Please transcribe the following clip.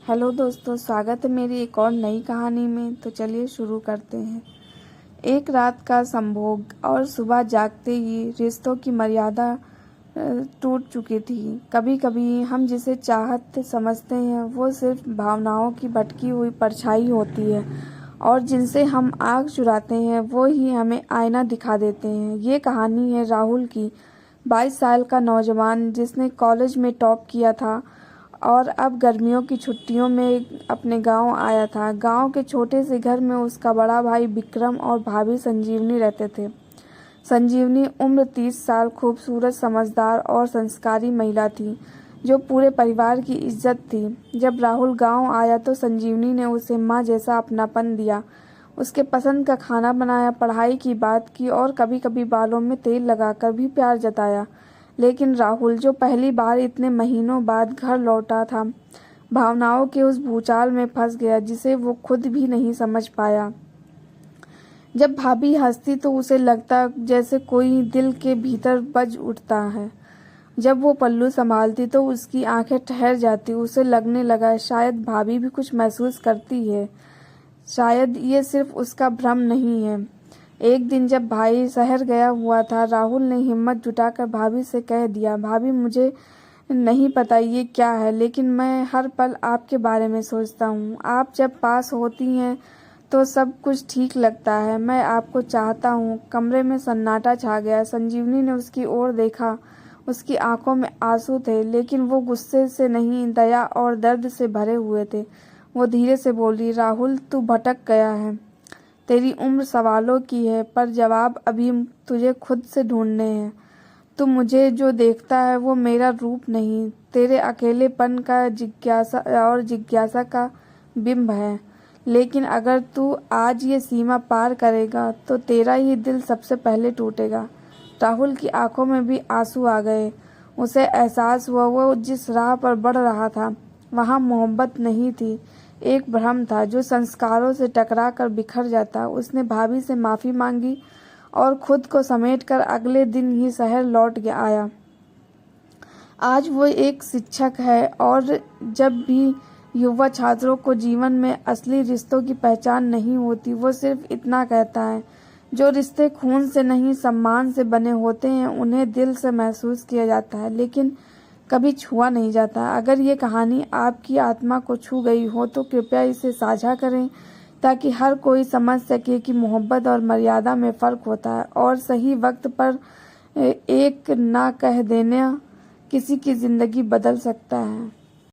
Hello दोस्तों, स्वागत है मेरी एक और नई कहानी में। तो चलिए शुरू करते हैं। एक रात का संभोग और सुबह जागते ही रिश्तों की मर्यादा टूट चुकी थी। कभी कभी हम जिसे चाहत समझते हैं वो सिर्फ भावनाओं की भटकी हुई परछाई होती है, और जिनसे हम आग चुराते हैं वो ही हमें आईना दिखा देते हैं। ये कहानी है राहुल की, 22 साल का नौजवान जिसने कॉलेज में टॉप किया था और अब गर्मियों की छुट्टियों में अपने गांव आया था। गांव के छोटे से घर में उसका बड़ा भाई विक्रम और भाभी संजीवनी रहते थे। संजीवनी उम्र 30 साल, खूबसूरत, समझदार और संस्कारी महिला थी जो पूरे परिवार की इज्जत थी। जब राहुल गांव आया तो संजीवनी ने उसे माँ जैसा अपनापन दिया, उसके पसंद का खाना बनाया, पढ़ाई की बात की और कभी कभी बालों में तेल लगाकर भी प्यार जताया। लेकिन राहुल, जो पहली बार इतने महीनों बाद घर लौटा था, भावनाओं के उस भूचाल में फंस गया जिसे वो खुद भी नहीं समझ पाया। जब भाभी हंसती तो उसे लगता जैसे कोई दिल के भीतर बज उठता है। जब वो पल्लू संभालती तो उसकी आंखें ठहर जाती। उसे लगने लगा शायद भाभी भी कुछ महसूस करती है, शायद ये सिर्फ उसका भ्रम नहीं है। एक दिन जब भाई शहर गया हुआ था, राहुल ने हिम्मत जुटाकर भाभी से कह दिया, भाभी मुझे नहीं पता ये क्या है, लेकिन मैं हर पल आपके बारे में सोचता हूँ। आप जब पास होती हैं तो सब कुछ ठीक लगता है। मैं आपको चाहता हूँ। कमरे में सन्नाटा छा गया। संजीवनी ने उसकी ओर देखा। उसकी आंखों में आंसू थे, लेकिन वो गुस्से से नहीं, दया और दर्द से भरे हुए थे। वो धीरे से बोली, राहुल तू भटक गया है। तेरी उम्र सवालों की है, पर जवाब अभी तुझे खुद से ढूंढने हैं। तू मुझे जो देखता है वो मेरा रूप नहीं, तेरे अकेलेपन का जिज्ञासा का बिंब है। लेकिन अगर तू आज ये सीमा पार करेगा तो तेरा ही दिल सबसे पहले टूटेगा। राहुल की आंखों में भी आंसू आ गए। उसे एहसास हुआ वो जिस राह पर बढ़ रहा था वहाँ मोहब्बत नहीं थी, एक भ्रम था जो संस्कारों से टकरा कर बिखर जाता। उसने भाभी से माफ़ी मांगी और खुद को समेटकर अगले दिन ही शहर लौट आया। आज वो एक शिक्षक है, और जब भी युवा छात्रों को जीवन में असली रिश्तों की पहचान नहीं होती, वो सिर्फ इतना कहता है, जो रिश्ते खून से नहीं सम्मान से बने होते हैं उन्हें दिल से महसूस किया जाता है, लेकिन कभी छुआ नहीं जाता। अगर ये कहानी आपकी आत्मा को छू गई हो तो कृपया इसे साझा करें, ताकि हर कोई समझ सके कि मोहब्बत और मर्यादा में फ़र्क होता है, और सही वक्त पर एक ना कह देना किसी की ज़िंदगी बदल सकता है।